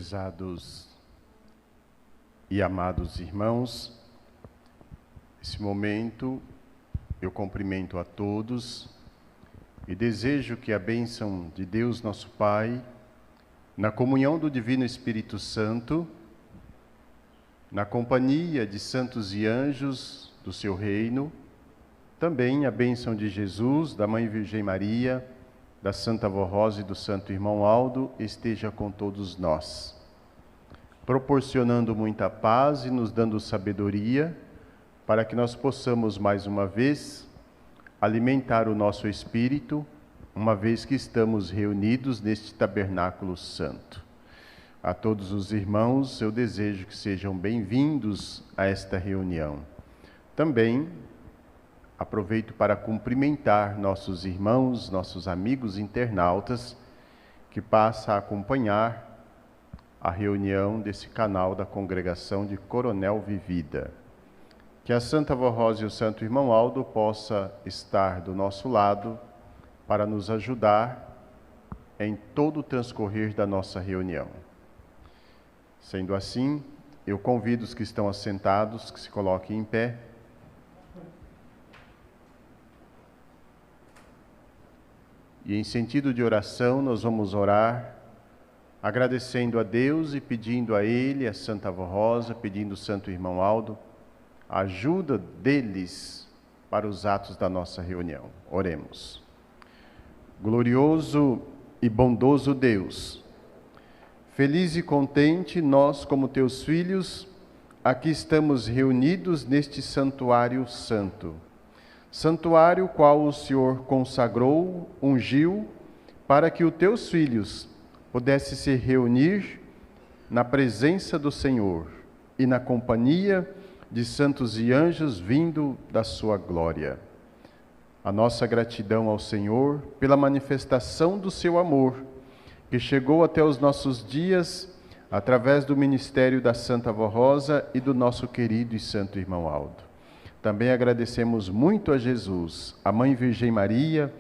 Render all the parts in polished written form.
Prezados e amados irmãos, nesse momento eu cumprimento a todos e desejo que a bênção de Deus nosso Pai, na comunhão do Divino Espírito Santo, na companhia de santos e anjos do seu reino, também a bênção de Jesus, da Mãe Virgem Maria, da Santa Avó Rosa e do Santo Irmão Aldo, esteja com todos nós, proporcionando muita paz e nos dando sabedoria, para que nós possamos mais uma vez alimentar o nosso espírito, uma vez que estamos reunidos neste tabernáculo santo. A todos os irmãos, eu desejo que sejam bem-vindos a esta reunião. Também aproveito para cumprimentar nossos irmãos, nossos amigos internautas, que passam a acompanhar a reunião desse canal da Congregação de Coronel Vivida. Que a Santa Avó Rosa e o Santo Irmão Aldo possa estar do nosso lado para nos ajudar em todo o transcorrer da nossa reunião. Sendo assim, eu convido os que estão assentados que se coloquem em pé. E em sentido de oração, nós vamos orar, agradecendo a Deus e pedindo a Ele, a Santa Avó Rosa, pedindo ao Santo Irmão Aldo, a ajuda deles para os atos da nossa reunião. Oremos. Glorioso e bondoso Deus, feliz e contente nós, como teus filhos, aqui estamos reunidos neste santuário santo. Santuário qual o Senhor consagrou, ungiu, para que os teus filhos pudessem se reunir na presença do Senhor e na companhia de santos e anjos vindo da sua glória. A nossa gratidão ao Senhor pela manifestação do seu amor, que chegou até os nossos dias através do ministério da Santa Avó Rosa e do nosso querido e santo Irmão Aldo. Também agradecemos muito a Jesus, a Mãe Virgem Maria,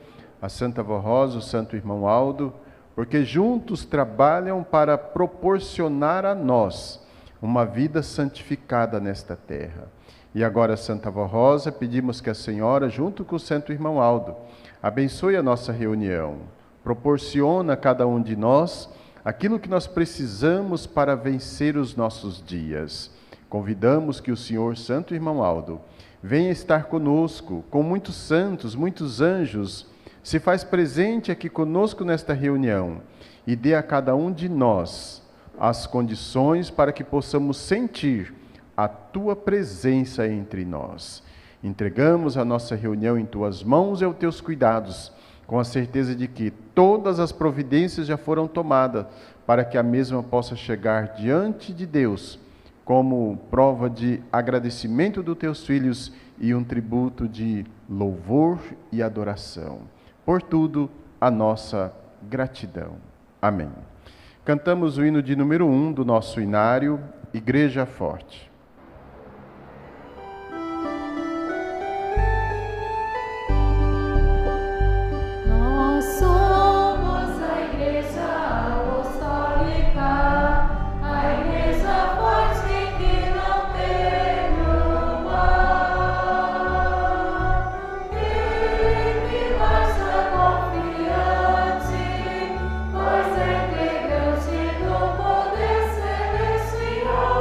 a Santa Avó Rosa, o Santo Irmão Aldo, porque juntos trabalham para proporcionar a nós uma vida santificada nesta terra. E agora, Santa Avó Rosa, pedimos que a Senhora, junto com o Santo Irmão Aldo, abençoe a nossa reunião, proporciona a cada um de nós aquilo que nós precisamos para vencer os nossos dias. Convidamos que o Senhor, Santo Irmão Aldo, venha estar conosco, com muitos santos, muitos anjos, se faz presente aqui conosco nesta reunião e dê a cada um de nós as condições para que possamos sentir a Tua presença entre nós. Entregamos a nossa reunião em Tuas mãos e aos Teus cuidados, com a certeza de que todas as providências já foram tomadas para que a mesma possa chegar diante de Deus, como prova de agradecimento dos teus filhos e um tributo de louvor e adoração. Por tudo, a nossa gratidão. Amém. Cantamos o hino de número 1 do nosso inário, Igreja Forte. Pois é que Deus te do poder celestial.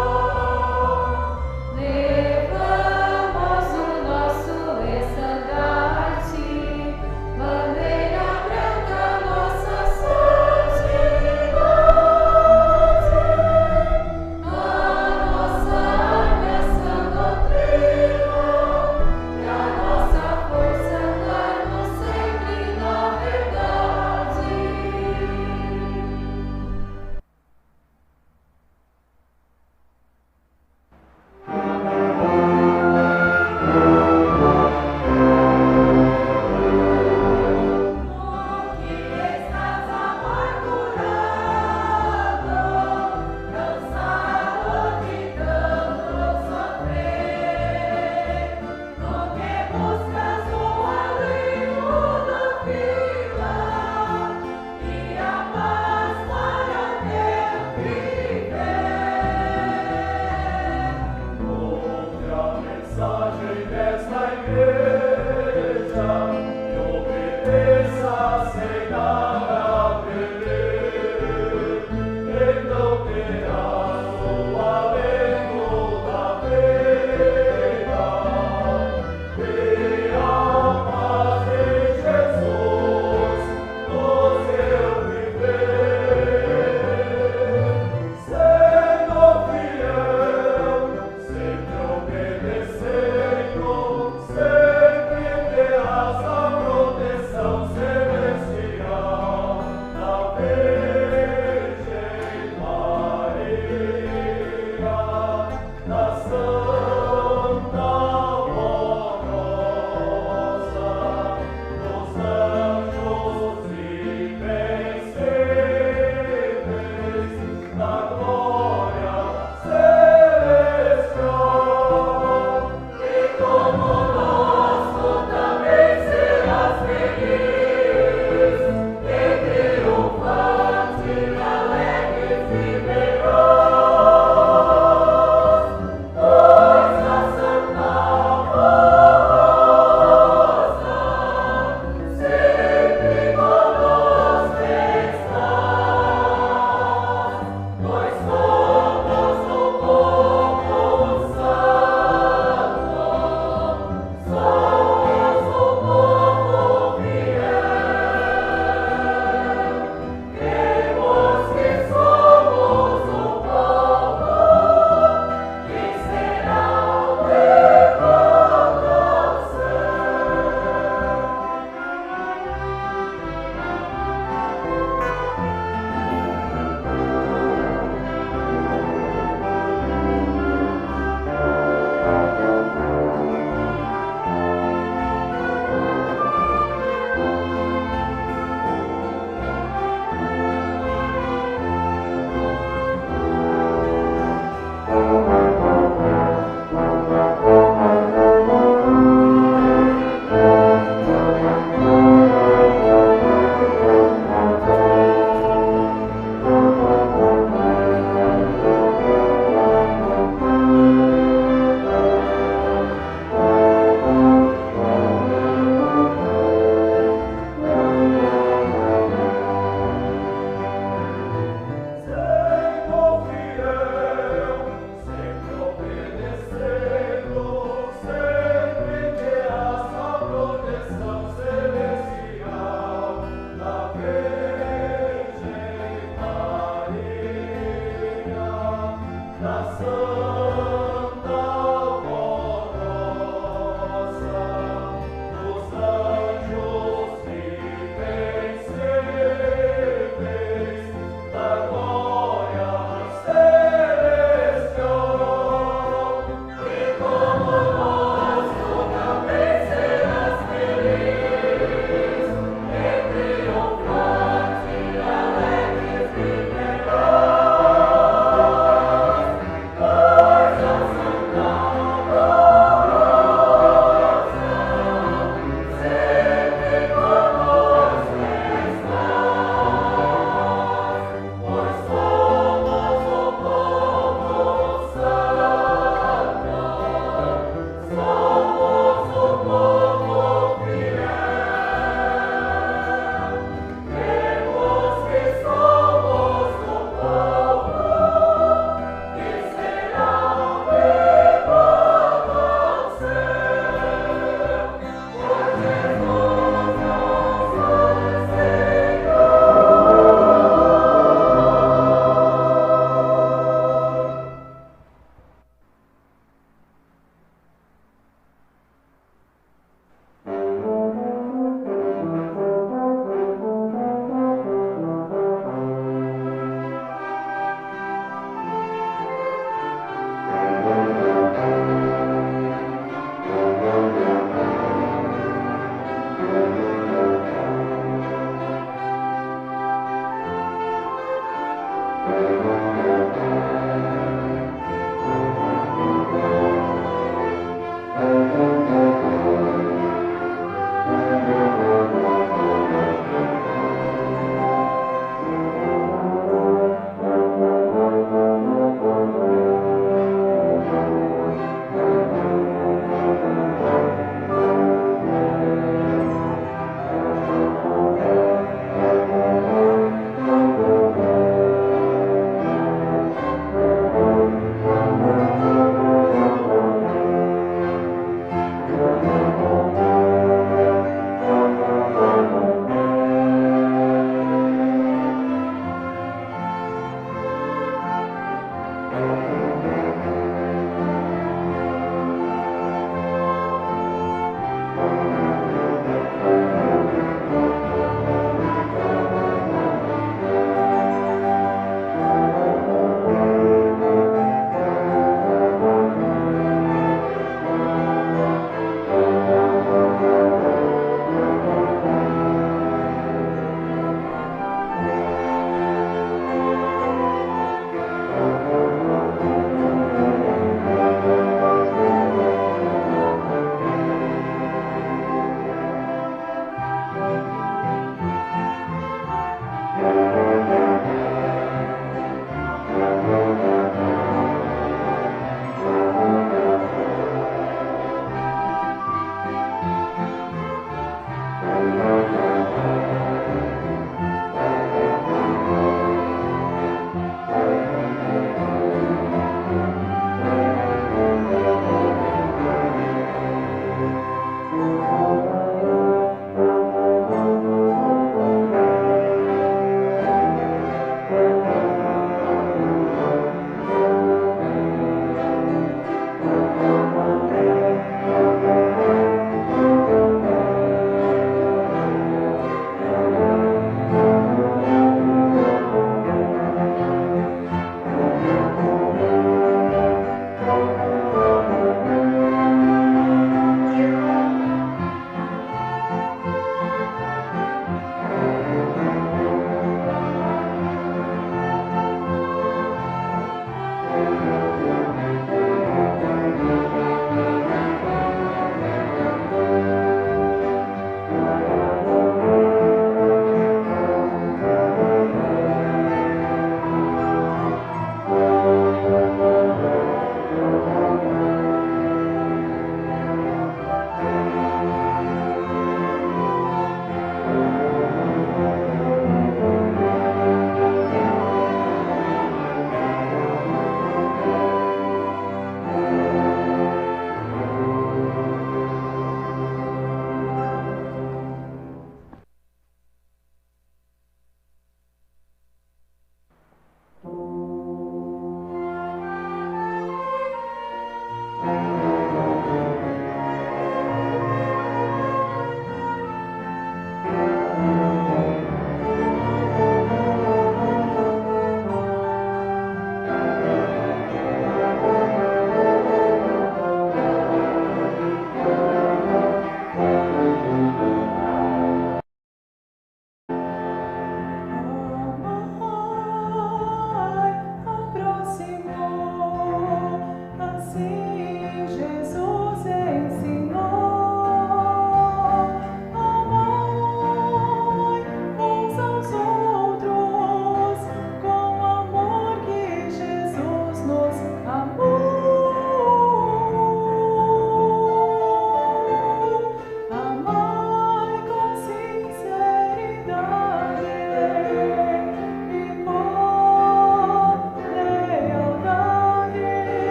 Oh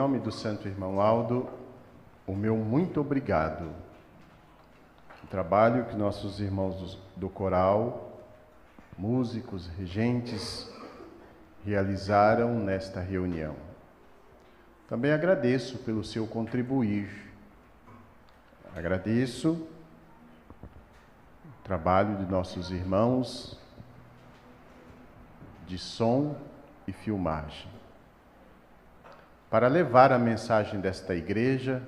nome do Santo Irmão Aldo, o meu muito obrigado. O trabalho que nossos irmãos do coral, músicos, regentes, realizaram nesta reunião. Também agradeço pelo seu contribuir. Agradeço o trabalho de nossos irmãos de som e filmagem. Para levar a mensagem desta igreja,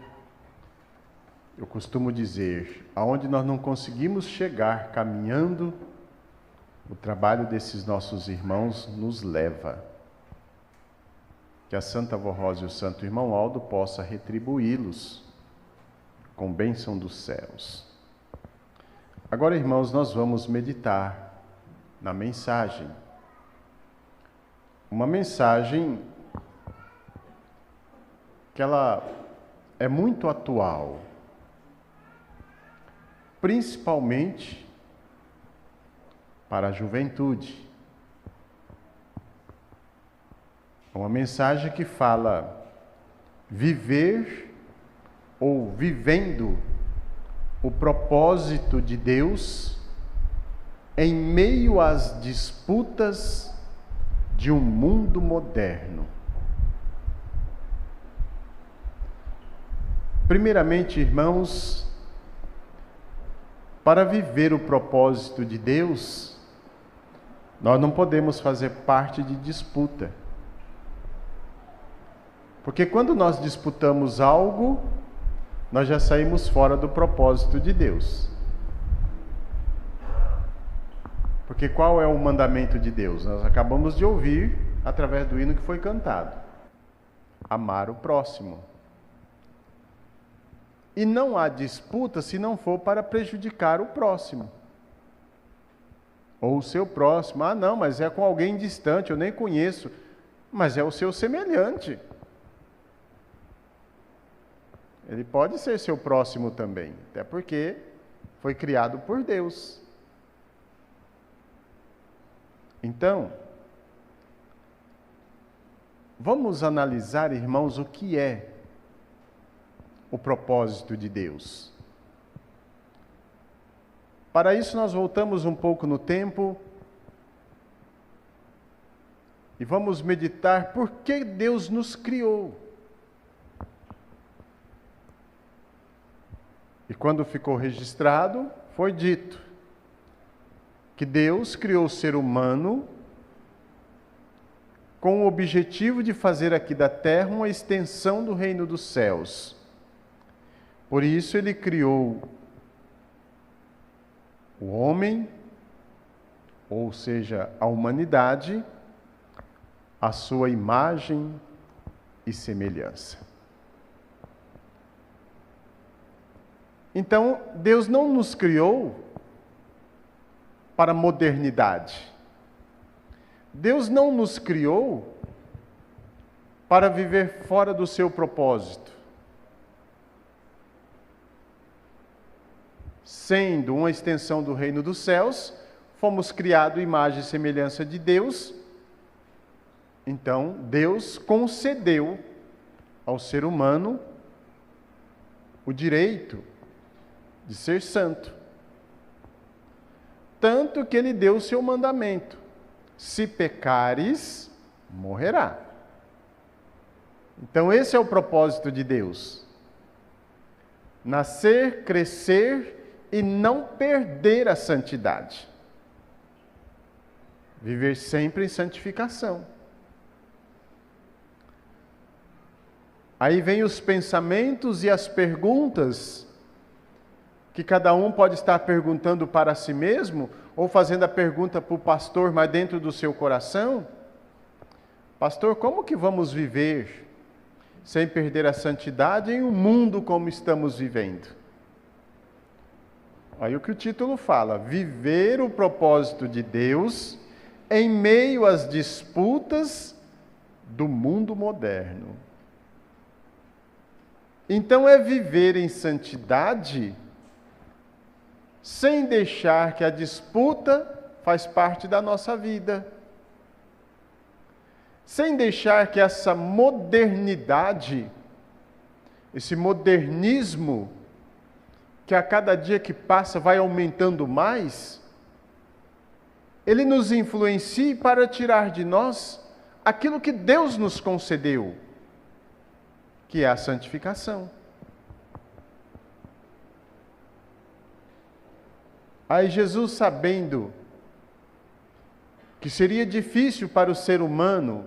eu costumo dizer, aonde nós não conseguimos chegar caminhando, o trabalho desses nossos irmãos nos leva. Que a Santa Avó Rosa e o Santo Irmão Aldo possa retribuí-los com bênção dos céus. Agora, irmãos, nós vamos meditar na mensagem. Uma mensagem que ela é muito atual, principalmente para a juventude. É uma mensagem que fala viver ou vivendo o propósito de Deus em meio às disputas de um mundo moderno. Primeiramente, irmãos, para viver o propósito de Deus, nós não podemos fazer parte de disputa. Porque quando nós disputamos algo, nós já saímos fora do propósito de Deus. Porque qual é o mandamento de Deus? Nós acabamos de ouvir através do hino que foi cantado. Amar o próximo. E não há disputa se não for para prejudicar o próximo. Ou o seu próximo. Ah, não, mas é com alguém distante, eu nem conheço. Mas é o seu semelhante. Ele pode ser seu próximo também, até porque foi criado por Deus. Então, vamos analisar, irmãos, o que é o propósito de Deus. Para isso, nós voltamos um pouco no tempo e vamos meditar por que Deus nos criou. E quando ficou registrado, foi dito que Deus criou o ser humano com o objetivo de fazer aqui da terra uma extensão do reino dos céus. Por isso ele criou o homem, ou seja, a humanidade, à sua imagem e semelhança. Então, Deus não nos criou para a modernidade. Deus não nos criou para viver fora do seu propósito. Sendo uma extensão do reino dos céus, fomos criados à imagem e semelhança de Deus. Então, Deus concedeu ao ser humano o direito de ser santo. Tanto que ele deu o seu mandamento: se pecares, morrerá. Então esse é o propósito de Deus. Nascer, crescer e não perder a santidade. Viver sempre em santificação. Aí vem os pensamentos e as perguntas que cada um pode estar perguntando para si mesmo, ou fazendo a pergunta para o pastor, mas dentro do seu coração. Pastor, como que vamos viver sem perder a santidade em um mundo como estamos vivendo? Aí o que o título fala: viver o propósito de Deus em meio às disputas do mundo moderno. Então é viver em santidade sem deixar que a disputa faz parte da nossa vida. sem deixar que essa modernidade, esse modernismo, que a cada dia que passa vai aumentando mais, ele nos influencie para tirar de nós aquilo que Deus nos concedeu, que é a santificação. Aí Jesus, sabendo que seria difícil para o ser humano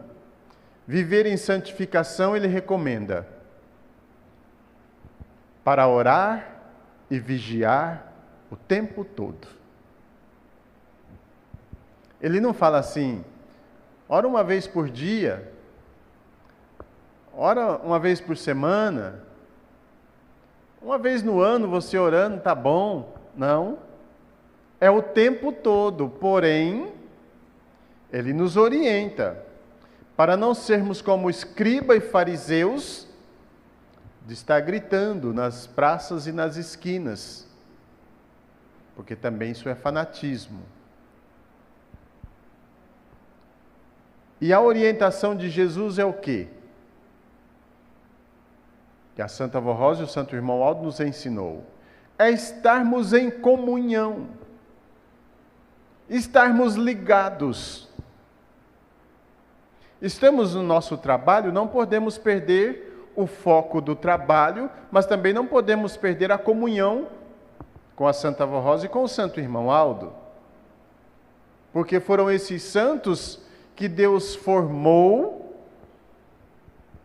viver em santificação, ele recomenda para orar e vigiar o tempo todo. Ele não fala assim, ora uma vez por dia, ora uma vez por semana, uma vez no ano você orando, tá bom. Não, é o tempo todo, porém, ele nos orienta para não sermos como escriba e fariseus, de estar gritando nas praças e nas esquinas, porque também isso é fanatismo. E a orientação de Jesus é o quê? Que a Santa Avó Rosa e o Santo Irmão Aldo nos ensinou. É estarmos em comunhão, estarmos ligados. Estamos no nosso trabalho, não podemos perder o foco do trabalho, mas também não podemos perder a comunhão com a Santa Avó Rosa e com o Santo Irmão Aldo. Porque foram esses santos que Deus formou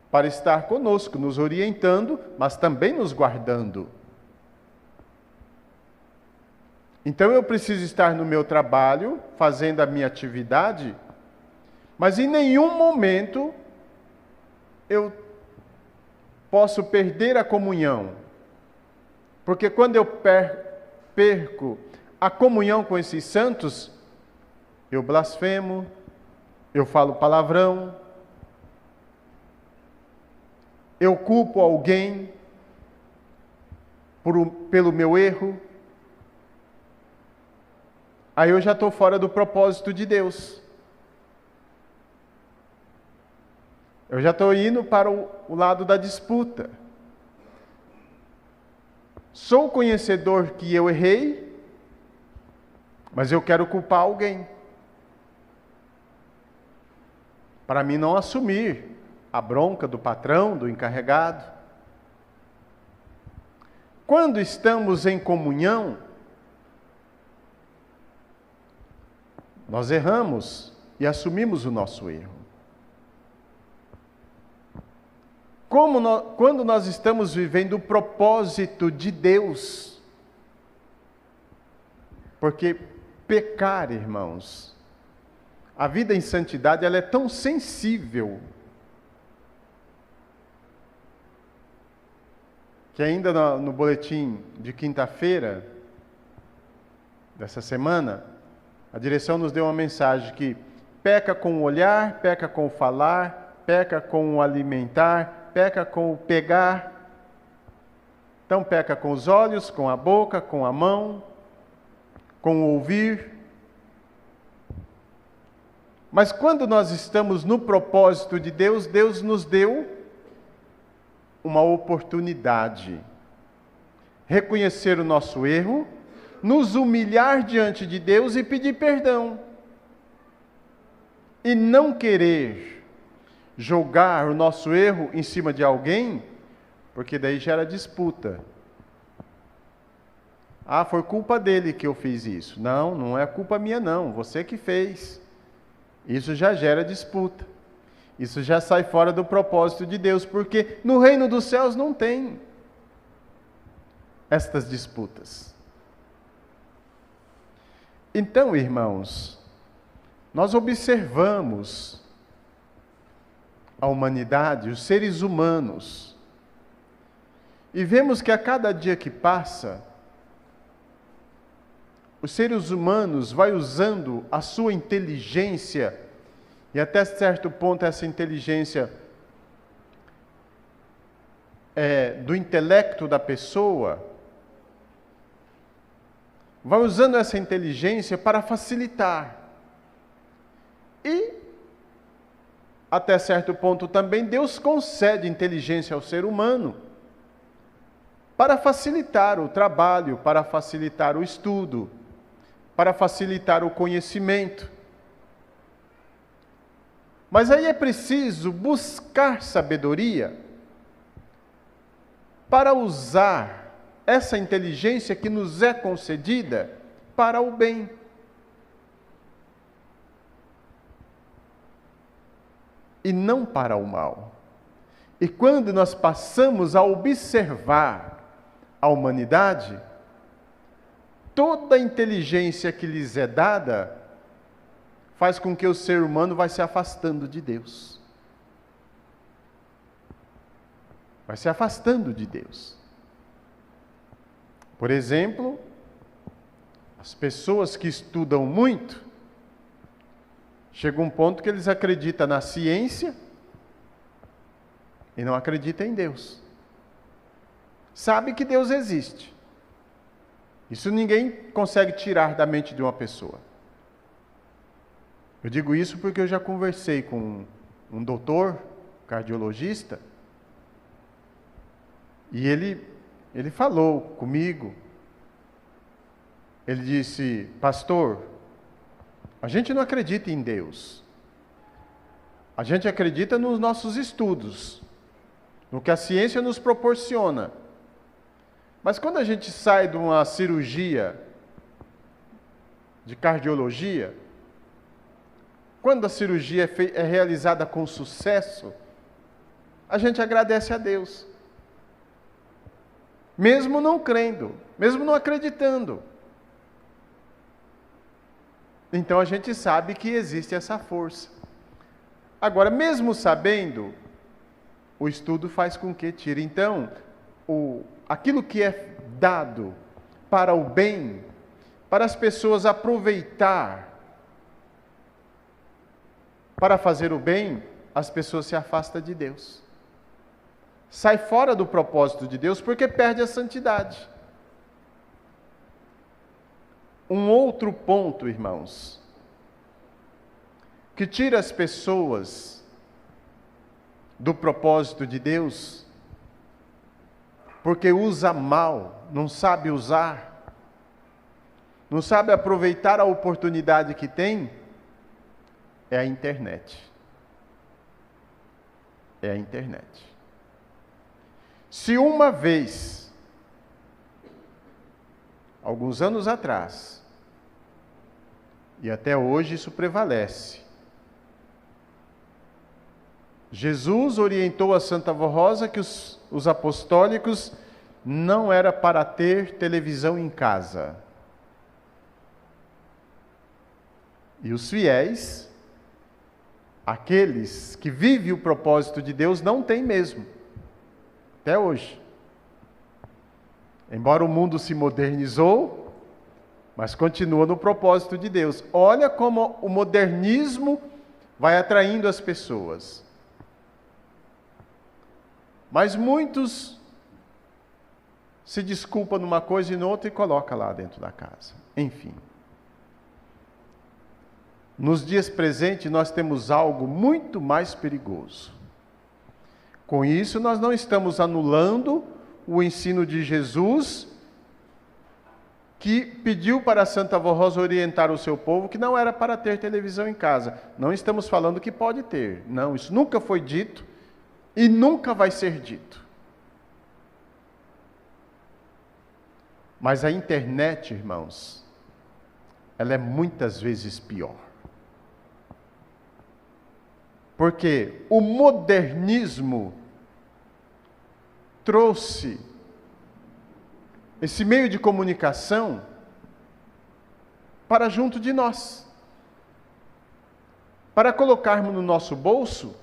para estar conosco, nos orientando, mas também nos guardando. Então eu preciso estar no meu trabalho, fazendo a minha atividade, mas em nenhum momento eu posso perder a comunhão. Porque quando eu perco a comunhão com esses santos, eu blasfemo, eu falo palavrão, eu culpo alguém pelo meu erro, aí eu já estou fora do propósito de Deus. Eu já estou indo para o lado da disputa. Sou conhecedor que eu errei, mas eu quero culpar alguém. Para mim não assumir a bronca do patrão, do encarregado. Quando estamos em comunhão, nós erramos e assumimos o nosso erro. Quando nós estamos vivendo o propósito de Deus, porque pecar, irmãos, a vida em santidade ela é tão sensível, que ainda no boletim de quinta-feira dessa semana, a direção nos deu uma mensagem que peca com o olhar, peca com o falar, peca com o alimentar, peca com o pegar. Então peca com os olhos, com a boca, com a mão, com o ouvir. Mas quando nós estamos no propósito de Deus, Deus nos deu uma oportunidade. Reconhecer o nosso erro, nos humilhar diante de Deus e pedir perdão. E não querer jogar o nosso erro em cima de alguém, porque daí gera disputa. Ah, foi culpa dele que eu fiz isso. Não, não é culpa minha não, você que fez. Isso já gera disputa. Isso já sai fora do propósito de Deus, porque no reino dos céus não tem estas disputas. Então, irmãos, nós observamos a humanidade, os seres humanos, e vemos que a cada dia que passa, os seres humanos vai usando a sua inteligência, e até certo ponto essa inteligência do intelecto da pessoa, vai usando essa inteligência para facilitar. E até certo ponto também, Deus concede inteligência ao ser humano para facilitar o trabalho, para facilitar o estudo, para facilitar o conhecimento. Mas aí é preciso buscar sabedoria para usar essa inteligência que nos é concedida para o bem. E não para o mal. E quando nós passamos a observar a humanidade, toda a inteligência que lhes é dada faz com que o ser humano vai se afastando de Deus. Vai se afastando de Deus. Por exemplo, as pessoas que estudam muito, chega um ponto que eles acreditam na ciência e não acreditam em Deus. Sabe que Deus existe. Isso ninguém consegue tirar da mente de uma pessoa. Eu digo isso porque eu já conversei com um doutor, cardiologista, e ele falou comigo. Ele disse: pastor, a gente não acredita em Deus. A gente acredita nos nossos estudos, no que a ciência nos proporciona. Mas quando a gente sai de uma cirurgia de cardiologia, quando a cirurgia é realizada com sucesso, a gente agradece a Deus. Mesmo não crendo, mesmo não acreditando. Então a gente sabe que existe essa força. Agora, mesmo sabendo, o estudo faz com que tire. Então, aquilo que é dado para o bem, para as pessoas aproveitar, para fazer o bem, as pessoas se afastam de Deus. Sai fora do propósito de Deus porque perde a santidade. Um outro ponto, irmãos, que tira as pessoas do propósito de Deus, porque usa mal, não sabe usar, não sabe aproveitar a oportunidade que tem, é a internet. É a internet. Se uma vez, alguns anos atrás, e até hoje isso prevalece, Jesus orientou a Santa Vó Rosa que os apostólicos não era para ter televisão em casa. E os fiéis, aqueles que vivem o propósito de Deus, não têm mesmo. Até hoje. Embora o mundo se modernizou, mas continua no propósito de Deus. Olha como o modernismo vai atraindo as pessoas. Mas muitos se desculpam numa coisa e noutra e colocam lá dentro da casa. Enfim. Nos dias presentes nós temos algo muito mais perigoso. Com isso nós não estamos anulando o ensino de Jesus, que pediu para a Santa Vó Rosa orientar o seu povo que não era para ter televisão em casa. Não estamos falando que pode ter. Não, isso nunca foi dito e nunca vai ser dito. Mas a internet, irmãos, ela é muitas vezes pior. Porque o modernismo trouxe esse meio de comunicação para junto de nós, para colocarmos no nosso bolso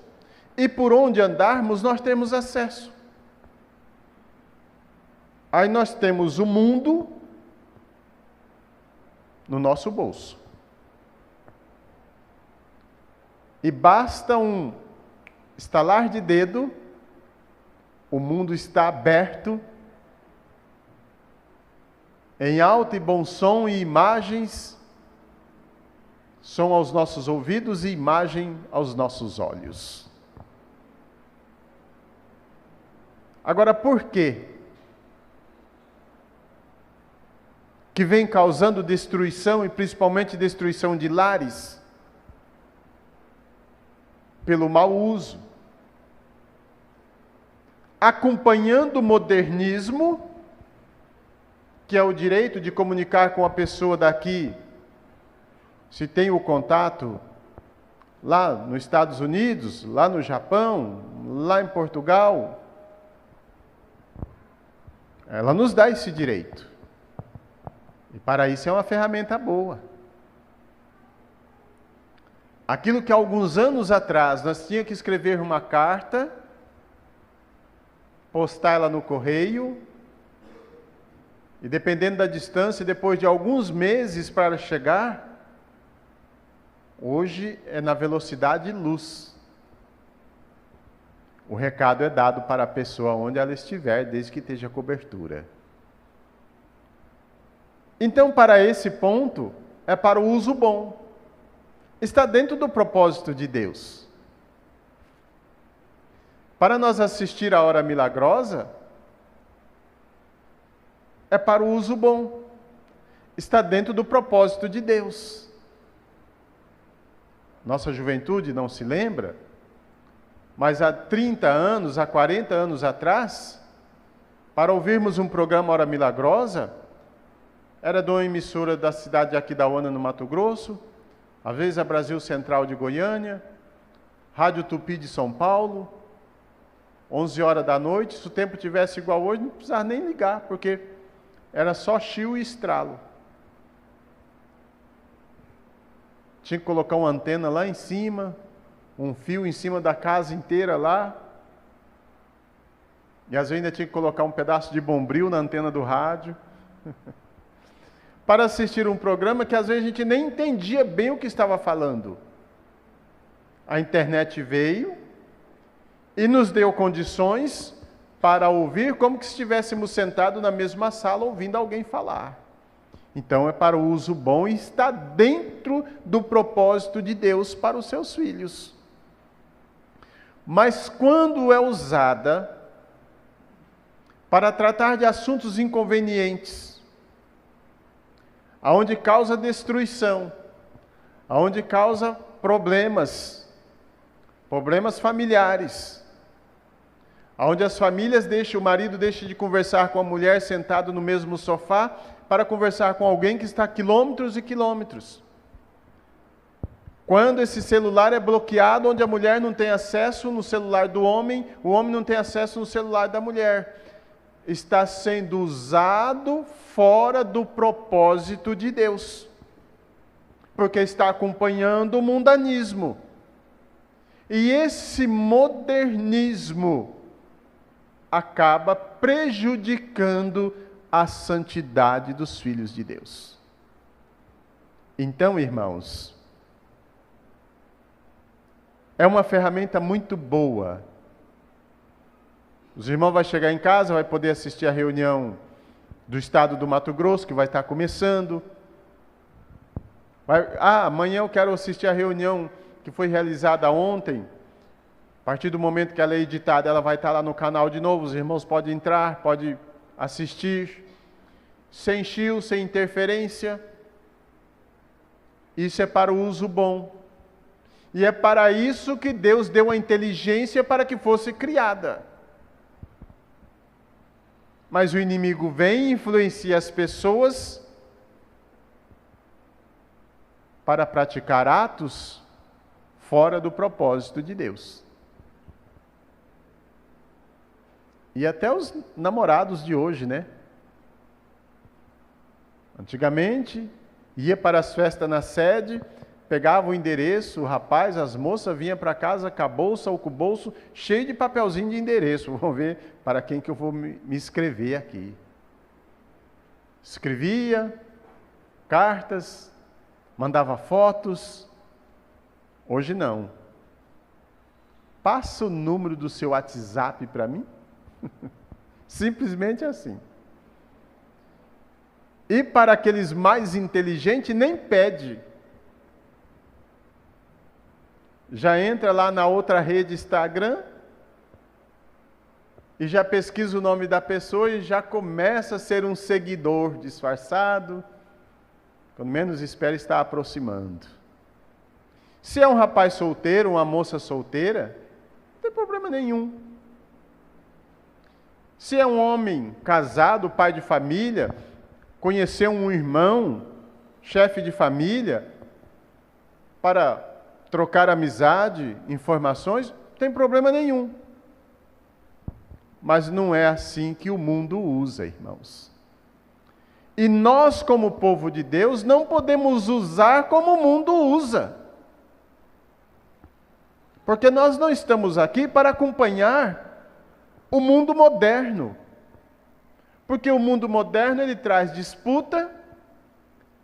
e por onde andarmos nós temos acesso. Aí nós temos o mundo no nosso bolso. E basta um estalar de dedo, o mundo está aberto, em alto e bom som e imagens som aos nossos ouvidos e imagem aos nossos olhos. Agora, por quê que vem causando destruição, e principalmente destruição de lares? Pelo mau uso. Acompanhando o modernismo, que é o direito de comunicar com a pessoa daqui, se tem o contato lá nos Estados Unidos, lá no Japão, lá em Portugal, ela nos dá esse direito. E para isso é uma ferramenta boa. Aquilo que há alguns anos atrás nós tínhamos que escrever uma carta, postar ela no correio, e dependendo da distância, depois de alguns meses para chegar, hoje é na velocidade luz. O recado é dado para a pessoa onde ela estiver, desde que esteja cobertura. Então, para esse ponto, é para o uso bom. Está dentro do propósito de Deus. Para nós assistir a hora milagrosa, é para o uso bom. Está dentro do propósito de Deus. Nossa juventude não se lembra, mas há 30 anos, há 40 anos atrás, para ouvirmos um programa Hora Milagrosa, era de uma emissora da cidade de Aquidauana, no Mato Grosso, às vezes a Brasil Central de Goiânia, Rádio Tupi de São Paulo, 11 horas da noite. Se o tempo tivesse igual hoje, não precisava nem ligar, porque era só chio e estralo. Tinha que colocar uma antena lá em cima, um fio em cima da casa inteira lá, e às vezes ainda tinha que colocar um pedaço de bombril na antena do rádio, para assistir um programa que às vezes a gente nem entendia bem o que estava falando. A internet veio e nos deu condições para ouvir como se estivéssemos sentados na mesma sala ouvindo alguém falar. Então é para o uso bom e está dentro do propósito de Deus para os seus filhos. Mas quando é usada para tratar de assuntos inconvenientes, aonde causa destruição, aonde causa problemas familiares, aonde as famílias o marido deixa de conversar com a mulher sentado no mesmo sofá para conversar com alguém que está a quilômetros e quilômetros. Quando esse celular é bloqueado, onde a mulher não tem acesso no celular do homem, o homem não tem acesso no celular da mulher, está sendo usado fora do propósito de Deus, porque está acompanhando o mundanismo. E esse modernismo acaba prejudicando a santidade dos filhos de Deus. Então, irmãos, é uma ferramenta muito boa. Os irmãos vão chegar em casa, vai poder assistir a reunião do estado do Mato Grosso, que vai estar começando. Amanhã eu quero assistir a reunião que foi realizada ontem. A partir do momento que ela é editada, ela vai estar lá no canal de novo. Os irmãos podem entrar, podem assistir, sem chiu, sem interferência. Isso é para o uso bom. E é para isso que Deus deu a inteligência para que fosse criada. Mas o inimigo vem e influencia as pessoas para praticar atos fora do propósito de Deus. E até os namorados de hoje, né? Antigamente, ia para as festas na sede, pegava o endereço, o rapaz, as moças vinham para casa com a bolsa ou com o bolso cheio de papelzinho de endereço. Vamos ver para quem que eu vou me inscrever aqui. Escrevia cartas, mandava fotos. Hoje não. Passa o número do seu WhatsApp para mim. Simplesmente assim. E para aqueles mais inteligentes, nem pede. já entra lá na outra rede Instagram e já pesquisa o nome da pessoa e já começa a ser um seguidor disfarçado. Quando menos espera, está aproximando. Se é um rapaz solteiro, uma moça solteira, não tem problema nenhum. Se é um homem casado, pai de família, conheceu um irmão, chefe de família, para trocar amizade, informações, não tem problema nenhum. Mas não é assim que o mundo usa, irmãos. E nós, como povo de Deus, não podemos usar como o mundo usa. Porque nós não estamos aqui para acompanhar o mundo moderno. Porque o mundo moderno, ele traz disputa,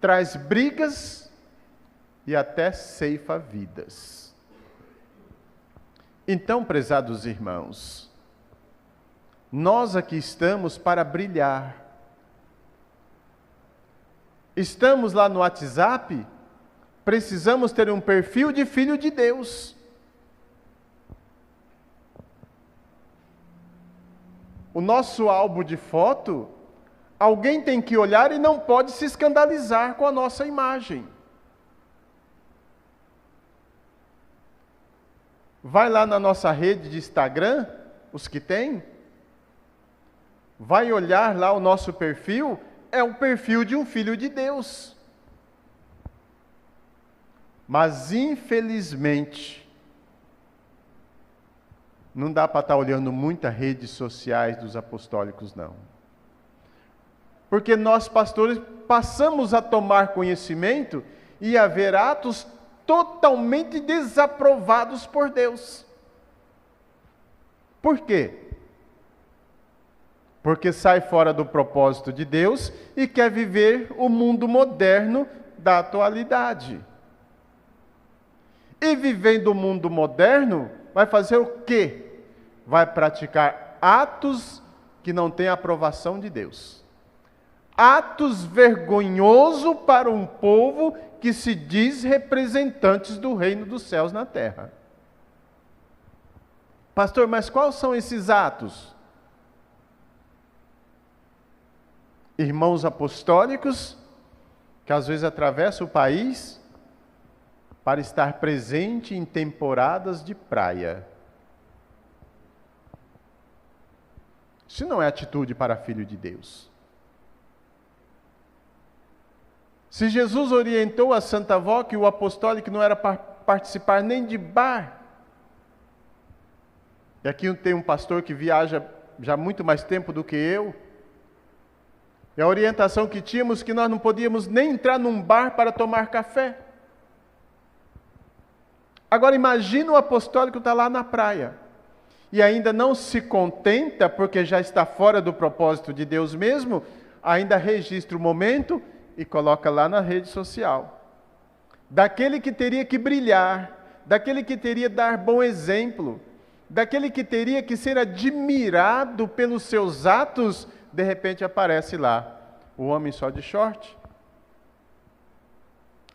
traz brigas e até ceifa vidas. Então, prezados irmãos, nós aqui estamos para brilhar. Estamos lá no WhatsApp, precisamos ter um perfil de filho de Deus. O nosso álbum de foto, alguém tem que olhar e não pode se escandalizar com a nossa imagem. Vai lá na nossa rede de Instagram, os que têm, vai olhar lá o nosso perfil, é o perfil de um filho de Deus. Mas, infelizmente, não dá para estar olhando muitas redes sociais dos apostólicos, não. Porque nós, pastores, passamos a tomar conhecimento e a ver atos totalmente desaprovados por Deus. Por quê? Porque sai fora do propósito de Deus e quer viver o mundo moderno da atualidade. E vivendo o mundo moderno, vai fazer o quê? Vai praticar atos que não têm aprovação de Deus. Atos vergonhosos para um povo que se diz representantes do reino dos céus na terra. Pastor, mas quais são esses atos? Irmãos apostólicos, que às vezes atravessam o país para estar presente em temporadas de praia. Isso não é atitude para filho de Deus. Se Jesus orientou a Santa Avó que o apostólico não era para participar nem de bar, e aqui tem um pastor que viaja já muito mais tempo do que eu, e a orientação que tínhamos que nós não podíamos nem entrar num bar para tomar café. Agora imagina o apostólico estar lá na praia, e ainda não se contenta, porque já está fora do propósito de Deus mesmo, ainda registra o momento e coloca lá na rede social. Daquele que teria que brilhar, daquele que teria que dar bom exemplo, daquele que teria que ser admirado pelos seus atos, de repente aparece lá o homem só de short,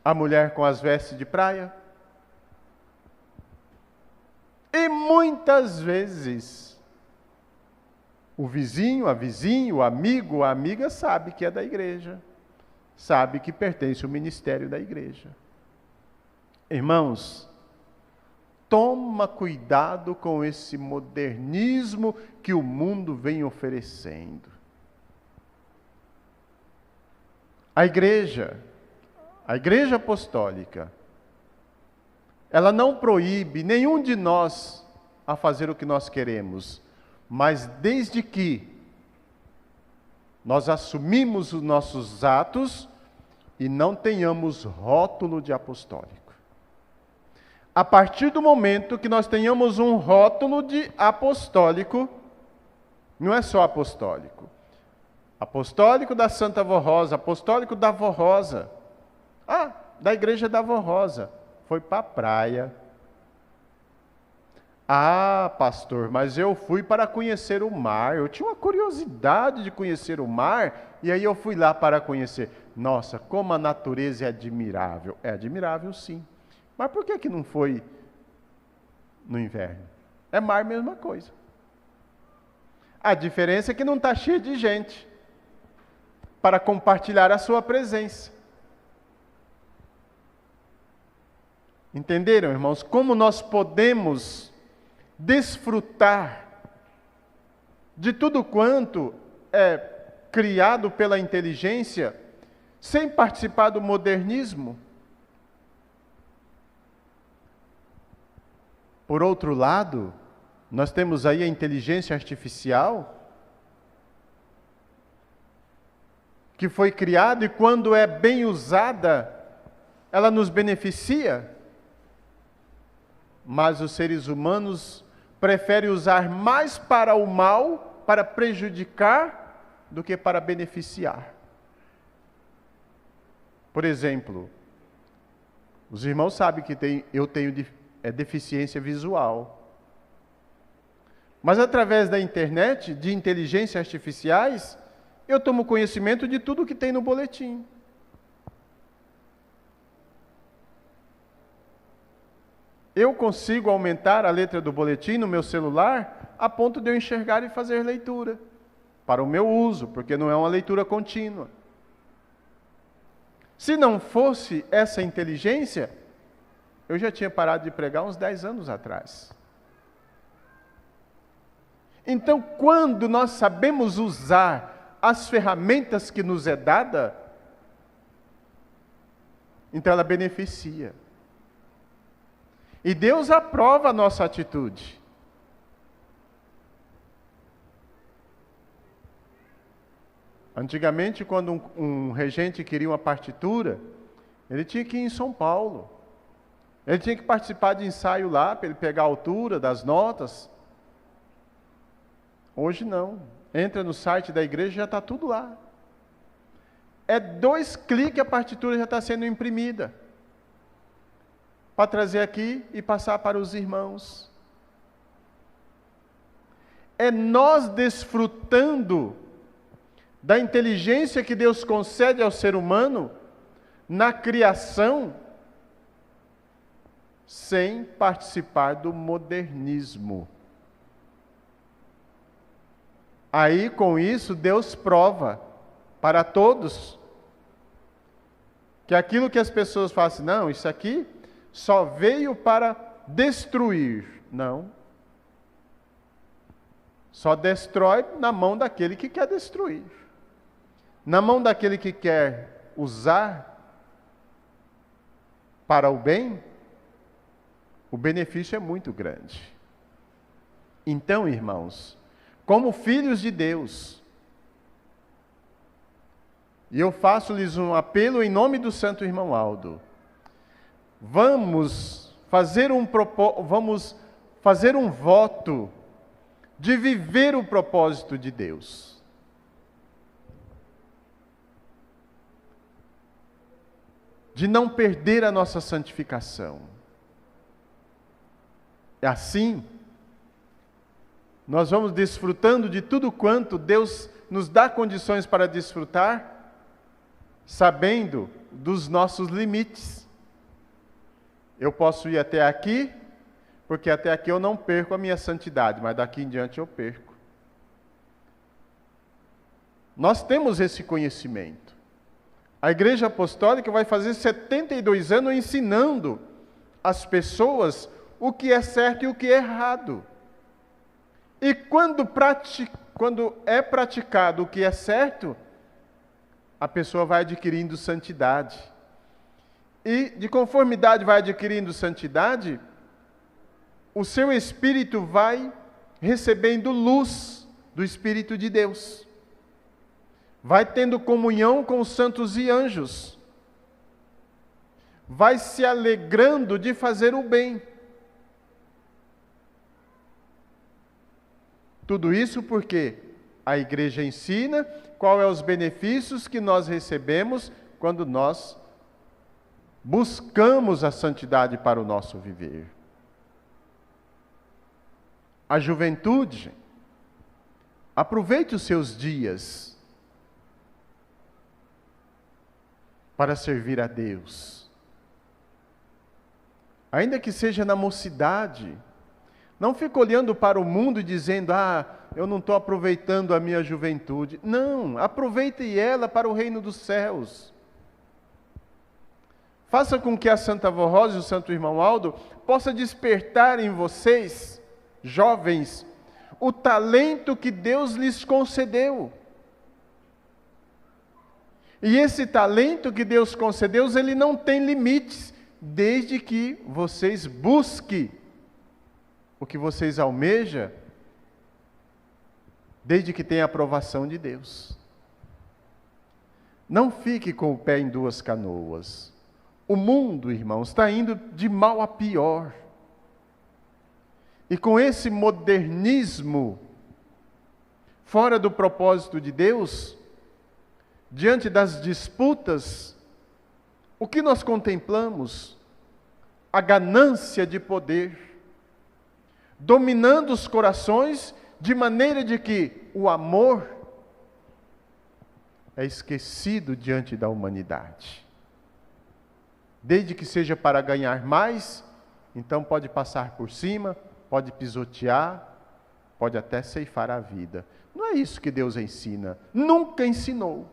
a mulher com as vestes de praia. E muitas vezes o vizinho, a vizinha, o amigo, a amiga sabe que é da igreja, sabe que pertence ao ministério da igreja. Irmãos, toma cuidado com esse modernismo que o mundo vem oferecendo. A igreja apostólica, ela não proíbe nenhum de nós a fazer o que nós queremos, mas desde que nós assumimos os nossos atos e não tenhamos rótulo de apostólico. A partir do momento que nós tenhamos um rótulo de apostólico, não é só apostólico. Apostólico da Santa Avó Rosa, apostólico da Avó Rosa. Ah, da igreja da Avó Rosa. Foi para a praia. Ah, pastor, mas eu fui para conhecer o mar. Eu tinha uma curiosidade de conhecer o mar, e aí eu fui lá para conhecer. Nossa, como a natureza é admirável. É admirável, sim. Mas por que não foi no inverno. É mar, mesma coisa. A diferença é que não está cheio de gente para compartilhar a sua presença. Entenderam, irmãos? Como nós podemos desfrutar de tudo quanto é criado pela inteligência sem participar do modernismo? Por outro lado, nós temos aí a inteligência artificial, que foi criada e quando é bem usada, ela nos beneficia. Mas os seres humanos preferem usar mais para o mal, para prejudicar, do que para beneficiar. Por exemplo, os irmãos sabem que eu tenho deficiência visual. Mas através da internet, de inteligências artificiais, eu tomo conhecimento de tudo que tem no boletim. Eu consigo aumentar a letra do boletim no meu celular a ponto de eu enxergar e fazer leitura, para o meu uso, porque não é uma leitura contínua. Se não fosse essa inteligência, eu já tinha parado de pregar uns 10 anos atrás. Então, quando nós sabemos usar as ferramentas que nos é dada, então ela beneficia. E Deus aprova a nossa atitude. Antigamente, quando um regente queria uma partitura, ele tinha que ir em São Paulo. Ele tinha que participar de ensaio lá, para ele pegar a altura das notas. Hoje não. Entra no site da igreja e já está tudo lá. É 2 cliques a partitura já está sendo imprimida. Para trazer aqui e passar para os irmãos. É nós desfrutando da inteligência que Deus concede ao ser humano na criação, sem participar do modernismo. Aí, com isso, Deus prova para todos que aquilo que as pessoas falam assim, não, isso aqui só veio para destruir. Não. Só destrói na mão daquele que quer destruir. Na mão daquele que quer usar para o bem, o benefício é muito grande. Então, irmãos, como filhos de Deus, e eu faço-lhes um apelo em nome do Santo Irmão Aldo, vamos fazer um voto de viver o propósito de Deus. De não perder a nossa santificação. E assim, nós vamos desfrutando de tudo quanto Deus nos dá condições para desfrutar, sabendo dos nossos limites. Eu posso ir até aqui, porque até aqui eu não perco a minha santidade, mas daqui em diante eu perco. Nós temos esse conhecimento. A Igreja Apostólica vai fazer 72 anos ensinando as pessoas o que é certo e o que é errado. E quando é praticado o que é certo, a pessoa vai adquirindo santidade. E de conformidade vai adquirindo santidade, o seu espírito vai recebendo luz do Espírito de Deus. Vai tendo comunhão com os santos e anjos. Vai se alegrando de fazer o bem. Tudo isso porque a igreja ensina quais são os benefícios que nós recebemos quando nós buscamos a santidade para o nosso viver. A juventude, aproveite os seus dias para servir a Deus. Ainda que seja na mocidade, Não fica olhando para o mundo e dizendo, eu não estou aproveitando a minha juventude. Não, aproveite ela para o reino dos céus. Faça com que a Santa Avó Rosa e o Santo Irmão Aldo possa despertar em vocês, jovens, o talento que Deus lhes concedeu. E esse talento que Deus concedeu, ele não tem limites, desde que vocês busquem o que vocês almejam, desde que tenha a aprovação de Deus. Não fique com o pé em duas canoas. O mundo, irmãos, está indo de mal a pior. E com esse modernismo fora do propósito de Deus, diante das disputas, o que nós contemplamos? A ganância de poder, dominando os corações, de maneira de que o amor é esquecido diante da humanidade. Desde que seja para ganhar mais, então pode passar por cima, pode pisotear, pode até ceifar a vida. Não é isso que Deus ensina, nunca ensinou.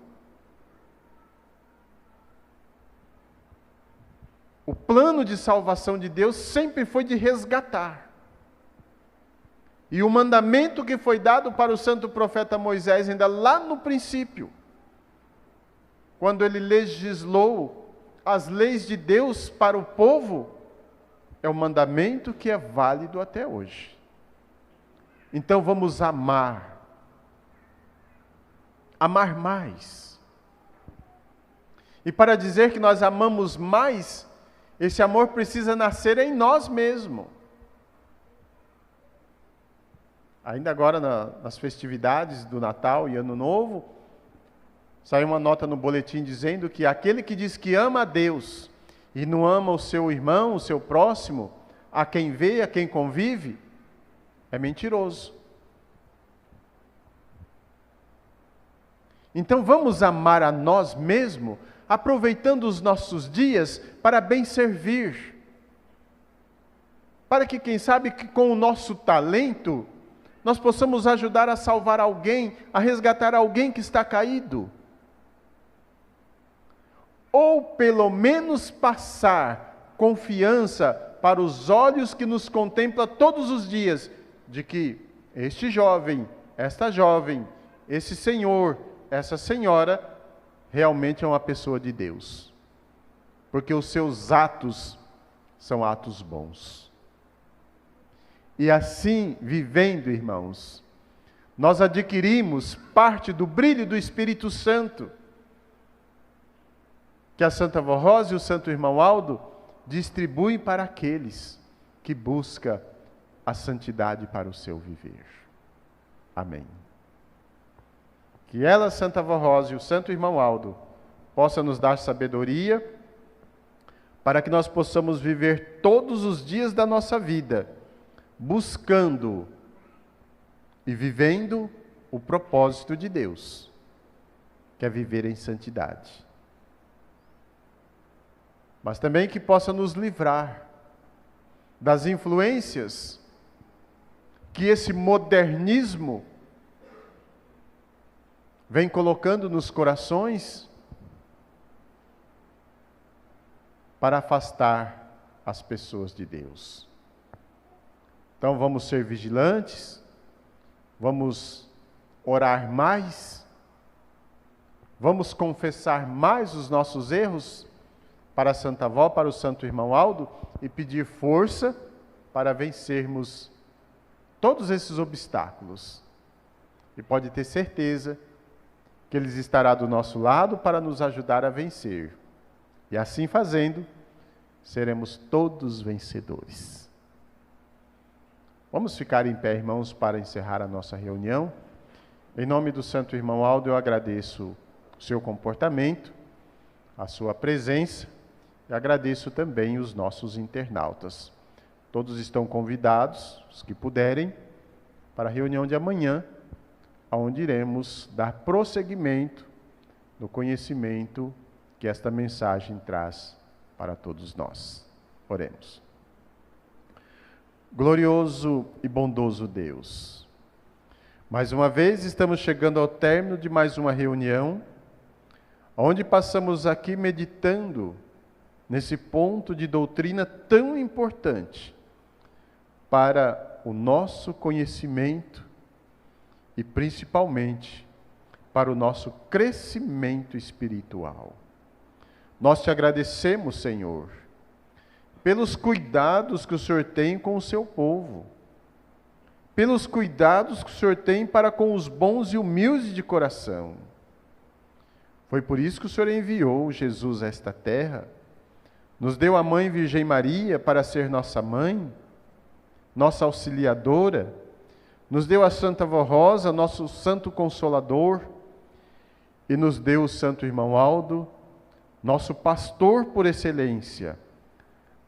O plano de salvação de Deus sempre foi de resgatar. E o mandamento que foi dado para o santo profeta Moisés, ainda lá no princípio, quando ele legislou as leis de Deus para o povo, é um mandamento que é válido até hoje. Então vamos amar mais. E para dizer que nós amamos mais, esse amor precisa nascer em nós mesmos. Ainda agora nas festividades do Natal e Ano Novo, saiu uma nota no boletim dizendo que aquele que diz que ama a Deus e não ama o seu irmão, o seu próximo, a quem vê, a quem convive, é mentiroso. Então vamos amar a nós mesmos, aproveitando os nossos dias para bem servir. Para que, quem sabe, que com o nosso talento, nós possamos ajudar a salvar alguém, a resgatar alguém que está caído. Ou pelo menos passar confiança para os olhos que nos contemplam todos os dias, de que este jovem, esta jovem, esse senhor, essa senhora, realmente é uma pessoa de Deus. Porque os seus atos são atos bons. E assim, vivendo, irmãos, nós adquirimos parte do brilho do Espírito Santo, que a Santa Avó Rosa e o Santo Irmão Aldo distribuem para aqueles que buscam a santidade para o seu viver. Amém. Que ela, Santa Avó Rosa e o Santo Irmão Aldo, possa nos dar sabedoria para que nós possamos viver todos os dias da nossa vida, buscando e vivendo o propósito de Deus, que é viver em santidade. Mas também que possa nos livrar das influências que esse modernismo vem colocando nos corações para afastar as pessoas de Deus. Então vamos ser vigilantes, vamos orar mais, vamos confessar mais os nossos erros para a Santa Avó, para o Santo Irmão Aldo, e pedir força para vencermos todos esses obstáculos. E pode ter certeza que Ele estará do nosso lado para nos ajudar a vencer. E assim fazendo, seremos todos vencedores. Vamos ficar em pé, irmãos, para encerrar a nossa reunião. Em nome do Santo Irmão Aldo, eu agradeço o seu comportamento, a sua presença, e agradeço também os nossos internautas. Todos estão convidados, os que puderem, para a reunião de amanhã, onde iremos dar prosseguimento no conhecimento que esta mensagem traz para todos nós. Oremos. Glorioso e bondoso Deus, mais uma vez estamos chegando ao término de mais uma reunião, onde passamos aqui meditando nesse ponto de doutrina tão importante para o nosso conhecimento e principalmente para o nosso crescimento espiritual. Nós te agradecemos, Senhor, pelos cuidados que o Senhor tem com o seu povo, pelos cuidados que o Senhor tem para com os bons e humildes de coração. Foi por isso que o Senhor enviou Jesus a esta terra, nos deu a Mãe Virgem Maria para ser nossa mãe, nossa auxiliadora, nos deu a Santa Vó Rosa, nosso Santo Consolador, e nos deu o Santo Irmão Aldo, nosso pastor por excelência,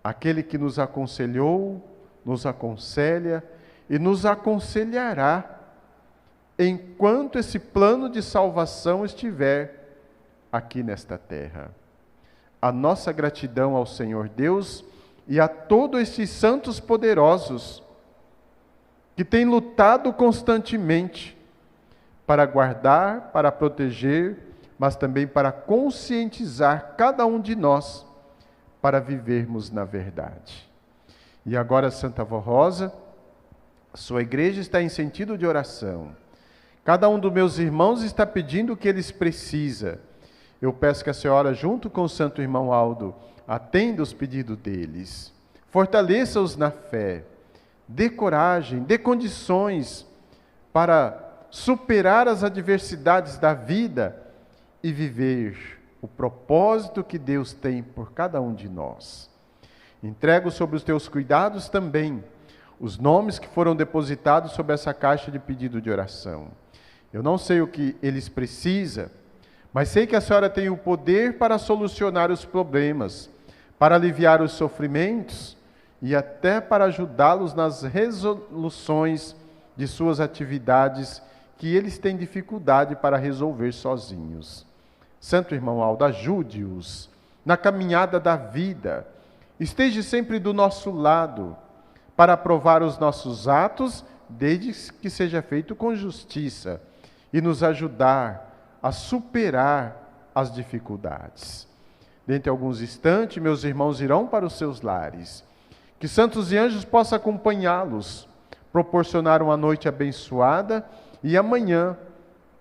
aquele que nos aconselhou, nos aconselha e nos aconselhará enquanto esse plano de salvação estiver aqui nesta terra. A nossa gratidão ao Senhor Deus e a todos estes santos poderosos que têm lutado constantemente para guardar, para proteger, mas também para conscientizar cada um de nós para vivermos na verdade. E agora, Santa Vó Rosa, sua igreja está em sentido de oração. Cada um dos meus irmãos está pedindo o que eles precisam. Eu peço que a senhora, junto com o Santo Irmão Aldo, atenda os pedidos deles. Fortaleça-os na fé. Dê coragem, dê condições para superar as adversidades da vida e viver o propósito que Deus tem por cada um de nós. Entrego sobre os teus cuidados também os nomes que foram depositados sobre essa caixa de pedido de oração. Eu não sei o que eles precisam, mas sei que a senhora tem o poder para solucionar os problemas, para aliviar os sofrimentos e até para ajudá-los nas resoluções de suas atividades que eles têm dificuldade para resolver sozinhos. Santo Irmão Aldo, ajude-os na caminhada da vida. Esteja sempre do nosso lado para aprovar os nossos atos, desde que seja feito com justiça, e nos ajudar a superar as dificuldades. Dentro de alguns instantes, meus irmãos irão para os seus lares. Que santos e anjos possam acompanhá-los, proporcionar uma noite abençoada e amanhã,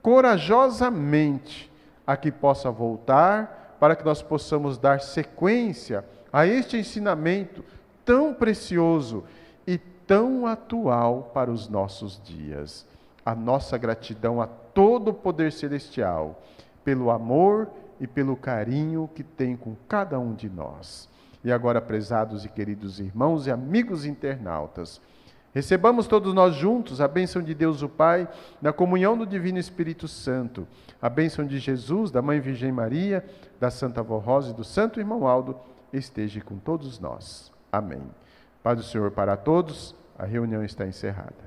corajosamente, a que possa voltar, para que nós possamos dar sequência a este ensinamento tão precioso e tão atual para os nossos dias. A nossa gratidão a todo o poder celestial, pelo amor e pelo carinho que tem com cada um de nós. E agora, prezados e queridos irmãos e amigos internautas, recebamos todos nós juntos a bênção de Deus o Pai, na comunhão do Divino Espírito Santo, a bênção de Jesus, da Mãe Virgem Maria, da Santa Vó Rosa e do Santo Irmão Aldo, esteja com todos nós. Amém. Paz do Senhor para todos, a reunião está encerrada.